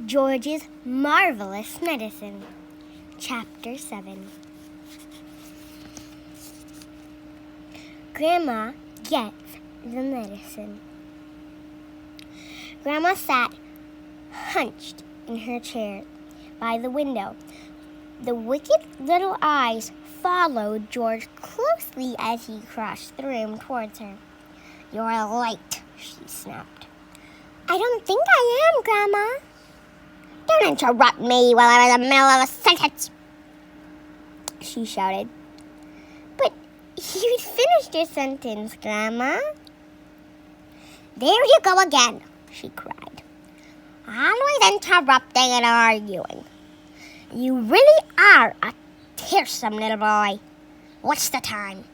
George's Marvelous Medicine. Chapter 7. Grandma gets the medicine. Grandma sat hunched in her chair by the window. The wicked little eyes followed George closely as he crossed the room towards her. "You're late," she snapped. "I don't think I am, Grandma." "Don't interrupt me while I'm in the middle of a sentence," she shouted. "But you'd finished your sentence, Grandma." "There you go again," she cried. "Always interrupting and arguing. You really are a tiresome little boy. What's the time?"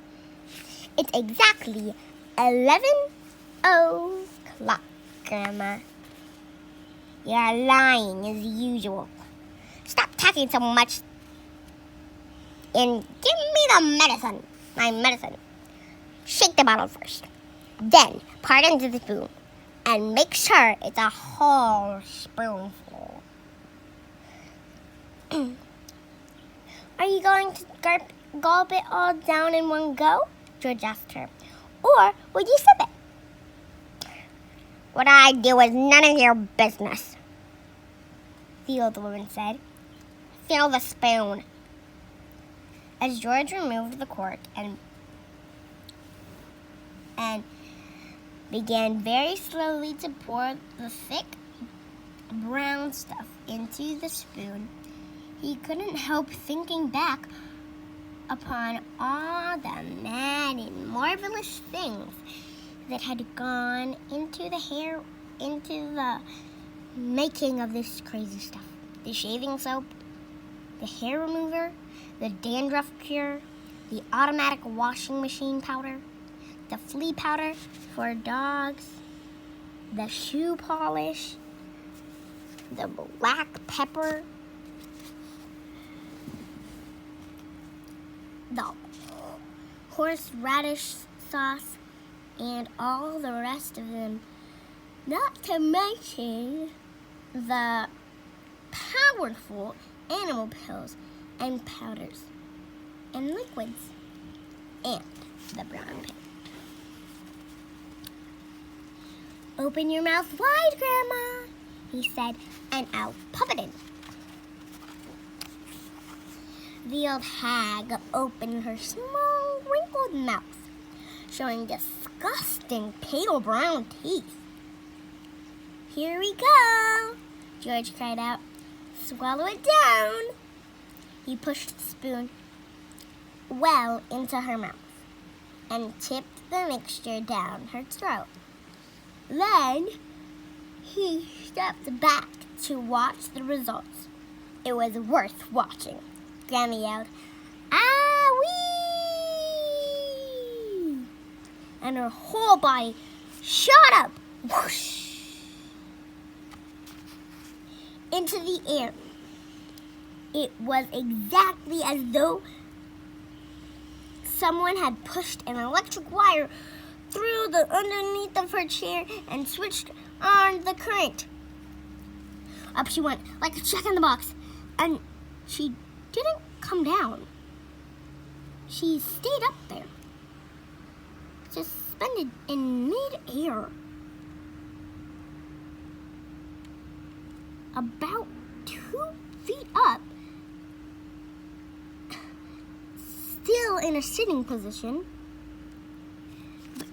"It's exactly 11:00, Grandma." "You're lying as usual. Stop talking so much and give me my medicine. Shake the bottle first. Then pour it into the spoon and make sure it's a whole spoonful." "Are you going to gulp it all down in one go?" George asked her. "Or would you sip it?" "What I do is none of your business," the old woman said. "Fill the spoon." As George removed the cork and began very slowly to pour the thick brown stuff into the spoon, he couldn't help thinking back upon all the mad and marvelous things that had gone into the making of this crazy stuff. The shaving soap, the hair remover, the dandruff cure, the automatic washing machine powder, the flea powder for dogs, the shoe polish, the black pepper, the horseradish sauce, and all the rest of them, not to mention the powerful animal pills and powders and liquids and the brown paint. "Open your mouth wide, Grandma," he said, "and I'll pop it in." The old hag opened her small, wrinkled mouth, showing disgusting pale brown teeth. "Here we go," George cried out. "Swallow it down." He pushed the spoon well into her mouth and tipped the mixture down her throat. Then he stepped back to watch the results. It was worth watching. Grandma yelled, "Ah-wee!" and her whole body shot up, whoosh, into the air. It was exactly as though someone had pushed an electric wire through the underneath of her chair and switched on the current. Up she went like a jack in the box, and she didn't come down. She stayed up there, suspended in mid-air, about 2 feet up, still in a sitting position, but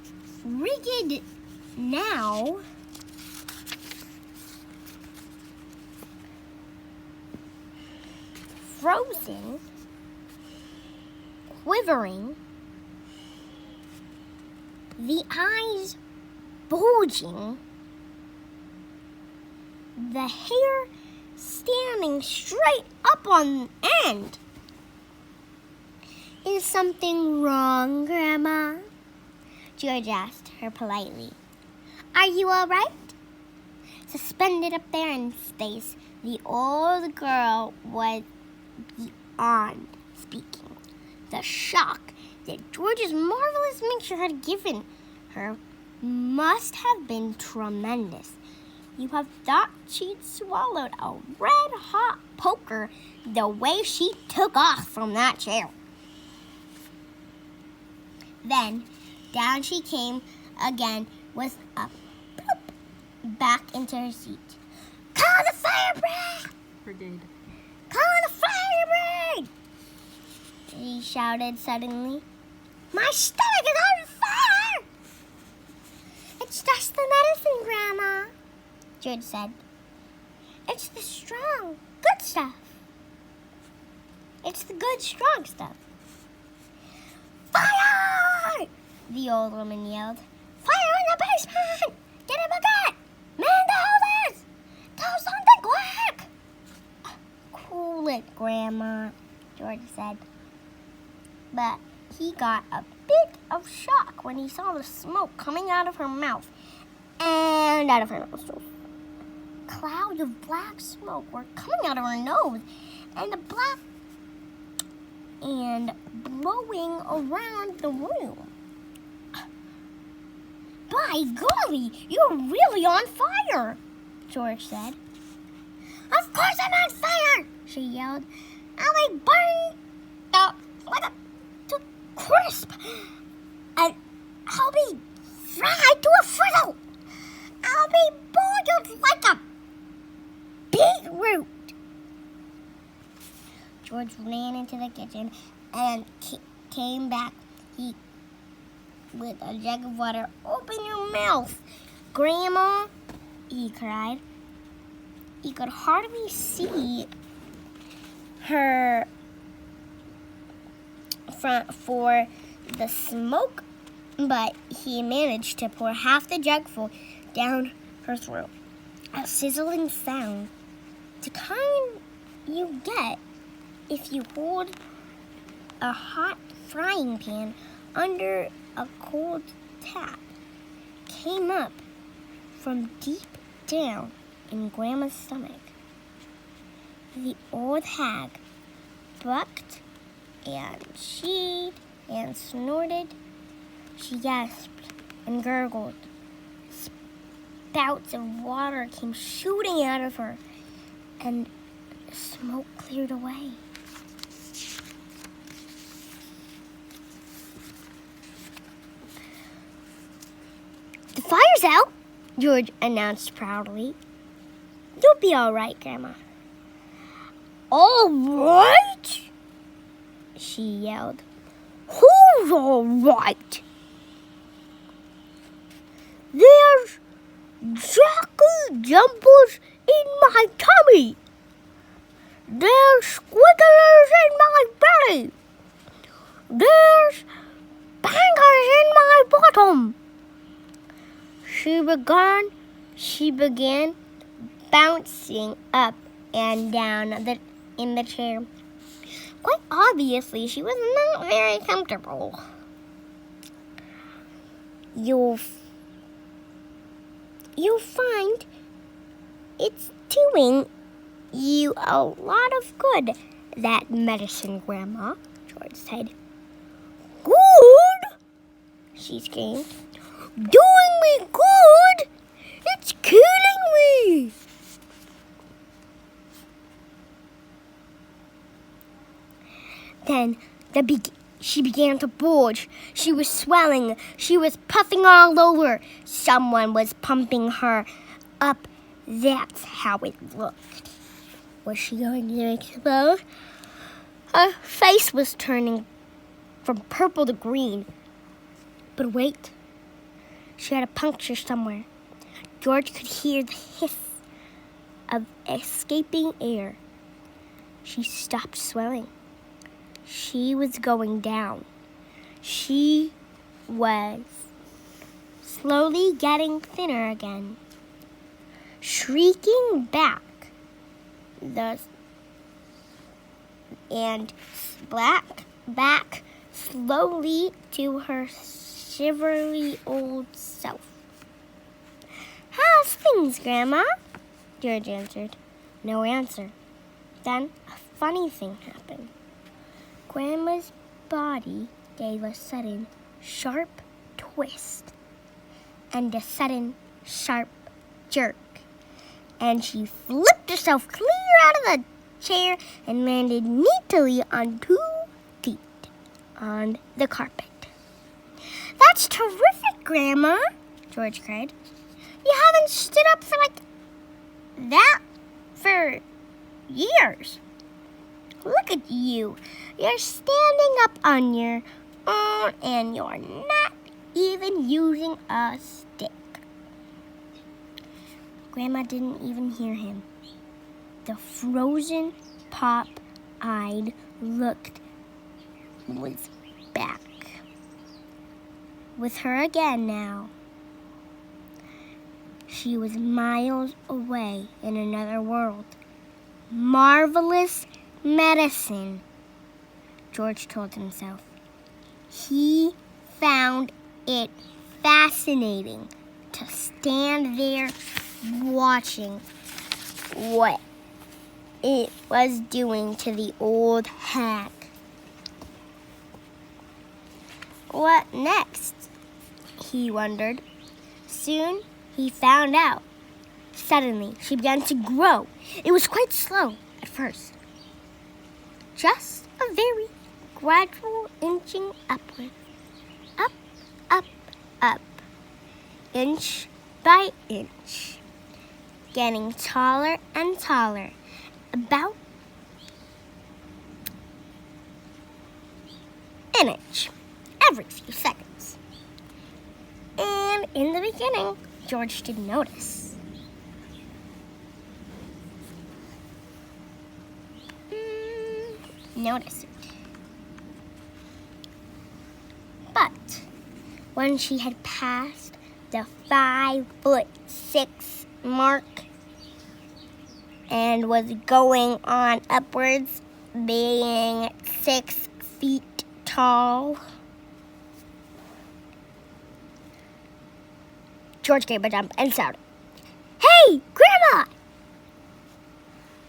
rigid now. Frozen, quivering, the eyes bulging, the hair standing straight up on end. "Is something wrong, Grandma?" George asked her politely. "Are you all right?" Suspended up there in space, the old girl was beyond speaking. The shock that George's marvelous mixture had given her must have been tremendous. You have thought she'd swallowed a red-hot poker the way she took off from that chair. Then, down she came again with a bloop back into her seat. Call the fire brigade! Call the fire brigade! She shouted suddenly. My stomach is on fire! It's just the medicine, Grandma, George said. It's the strong, good stuff. It's the good, strong stuff. Fire! The old woman yelled. Fire in the basement! Get a bucket! Man the hoses! Do something quick! Cool it, Grandma, George said. But he got a bit of shock when he saw the smoke coming out of her mouth and out of her nostrils. Clouds of black smoke were coming out of her nose and blowing around the room. By golly, you're really on fire, George said. Of course I'm on fire, she yelled. I'll be burned to crisp, and I'll be fried to a frizzle. I'll be boiled like a beetroot. George ran into the kitchen and came back with a jug of water. Open your mouth, Grandma, he cried. He could hardly see her for the smoke, but he managed to pour half the jugful down her throat. A sizzling sound, the kind you get if you hold a hot frying pan under a cold tap, came up from deep down in Grandma's stomach. The old hag bucked and sheed and snorted. She gasped and gurgled. Spouts of water came shooting out of her, and smoke cleared away. The fire's out, George announced proudly. You'll be all right, Grandma. All right? She yelled. Who's all right? There's jackal jumpers in my tummy. There's squigglers in my belly. There's bangers in my bottom. She began bouncing up and down in the chair. Quite obviously, she was not very comfortable. You'll find it's doing you a lot of good, that medicine, Grandma, George said. Good? She screamed. Doing me good? It's killing me! Then she began to bulge. She was swelling. She was puffing all over. Someone was pumping her up. That's how it looked. Was she going to explode? Her face was turning from purple to green. But wait. She had a puncture somewhere. George could hear the hiss of escaping air. She stopped swelling. She was going down. She was slowly getting thinner again. Shrieking back back slowly to her shivery old self. How's things, Grandma? George answered. No answer. Then a funny thing happened. Grandma's body gave a sudden sharp twist and a sudden sharp jerk. and she flipped herself clear out of the chair and landed neatly on 2 feet on the carpet. "That's terrific, Grandma," George cried. "You haven't stood up for that for years. Look at you. You're standing up on your own and you're not even using a stick." Grandma didn't even hear him. The frozen, pop-eyed look was back with her again now. She was miles away in another world. Marvelous medicine, George told himself. He found it fascinating to stand there watching what it was doing to the old hag. What next? He wondered. Soon he found out. Suddenly she began to grow. It was quite slow at first. Just a very gradual inching upward. Up, up, up. Inch by inch. Getting taller and taller. About an inch every few seconds. And in the beginning, George didn't notice. Notice it. But when she had passed the 5'6" mark and was going on upwards, being 6 feet tall, George gave a jump and shouted, "Hey, Grandma!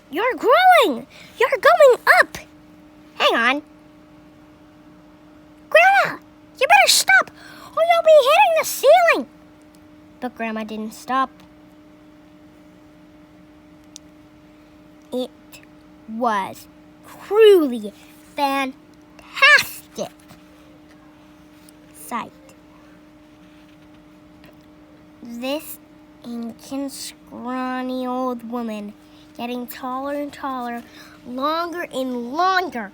You're growing! You're going up! Hang on. Grandma, you better stop or you'll be hitting the ceiling!" But Grandma didn't stop. It was truly fantastic sight. This ancient, scrawny old woman getting taller and taller, longer and longer,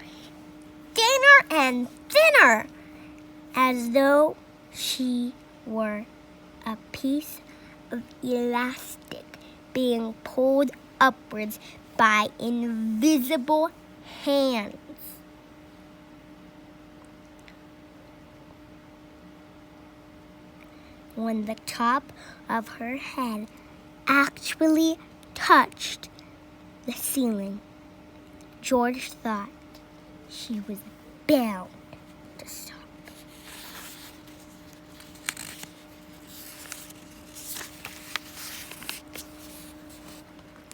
thinner and thinner, as though she were a piece of elastic being pulled upwards by invisible hands. When the top of her head actually touched the ceiling, George thought she was bound to stop.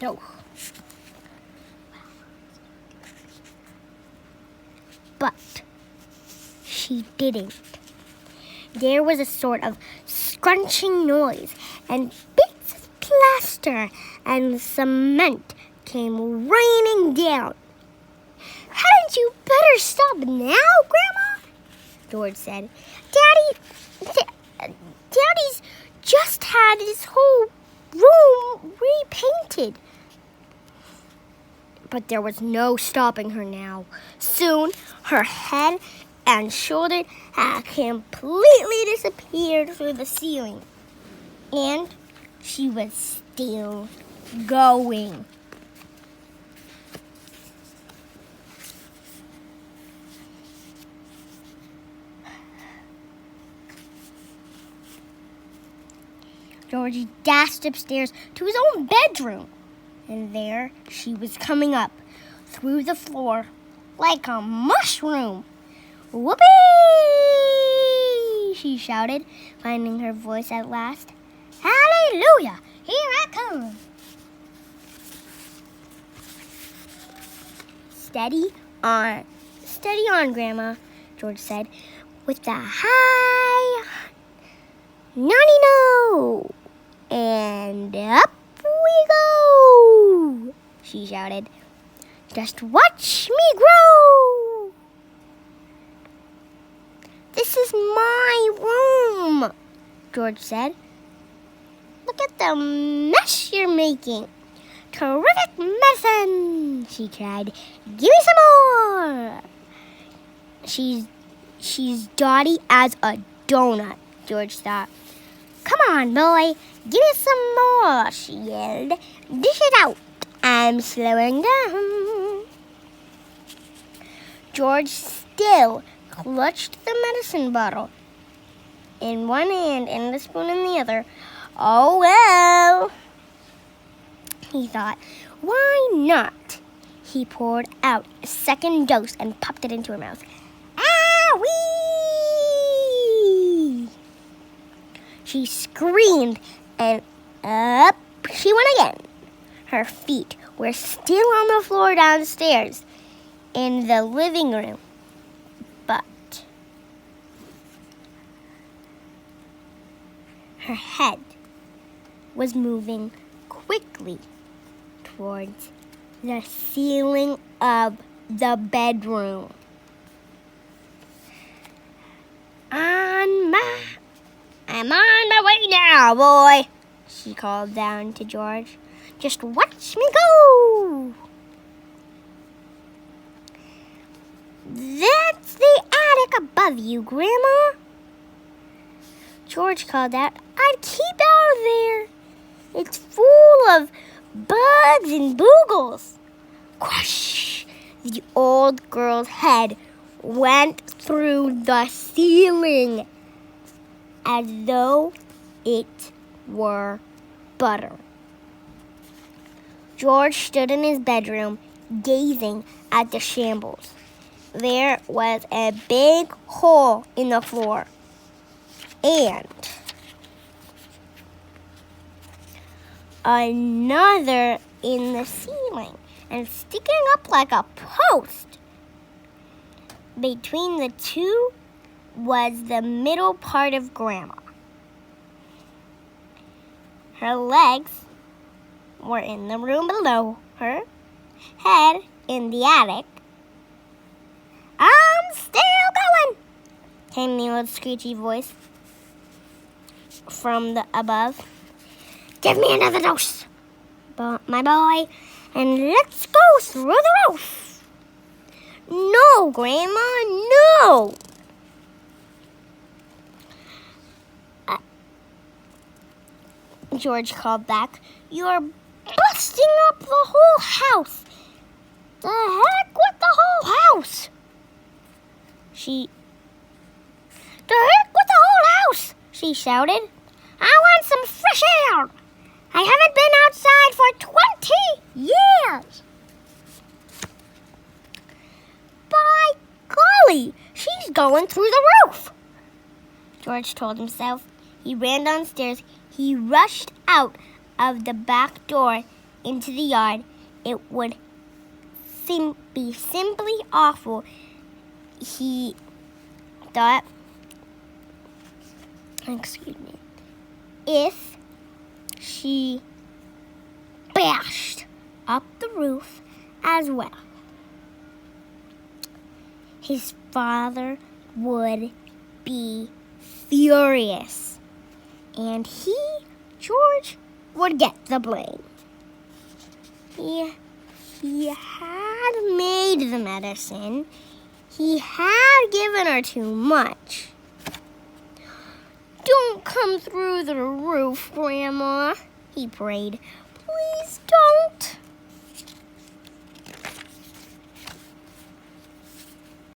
No. But she didn't. There was a sort of scrunching noise, and bits of plaster and cement came raining down. "Hadn't you better stop now, Grandma?" George said. Daddy's just had his whole room repainted." But there was no stopping her now. Soon her head and shoulder had completely disappeared through the ceiling. And she was still going. George dashed upstairs to his own bedroom, and there she was coming up through the floor like a mushroom. "Whoopee!" she shouted, finding her voice at last. "Hallelujah! Here I come!" Steady on, Grandma," George said, with a high nonny no, and up we go!" she shouted. "Just watch me grow!" "This is my room," George said. "Look at the mess you're making." "Terrific medicine!" she cried. "Give me some more!" She's dotty as a donut, George thought. "Come on, boy, give me some more," she yelled. "Dish it out. I'm slowing down." George still clutched the medicine bottle in one hand and the spoon in the other. "Oh, well," he thought. "Why not?" He poured out a second dose and popped it into her mouth. "Ah-wee!" She screamed, and up she went again. Her feet were still on the floor downstairs in the living room, but her head was moving quickly towards the ceiling of the bedroom. I'm on my way now, boy," she called down to George. "Just watch me go." "That's the attic above you, Grandma," George called out. "I'd keep out of there. It's full of bugs and boogles." Crush! The old girl's head went through the ceiling as though it were butter. George stood in his bedroom, gazing at the shambles. There was a big hole in the floor, and another in the ceiling, and sticking up like a post. Between the two was the middle part of Grandma. Her legs were in the room below her, head in the attic. "I'm still going," came the old screechy voice from the above. "Give me another dose, my boy, and let's go through the roof." "No, Grandma, no!" George called back. "You're busting up the whole house." "The heck with the whole house!" "The heck with the whole house!" she shouted. "I want some fresh air. I haven't been outside for 20 years. By golly, she's going through the roof," George told himself. He ran downstairs. He rushed out of the back door into the yard. It would be simply awful, he thought, if she bashed up the roof as well. His father would be furious, and he, George, would get the blame. He had made the medicine. He had given her too much. "Don't come through the roof, Grandma," he prayed. "Please don't."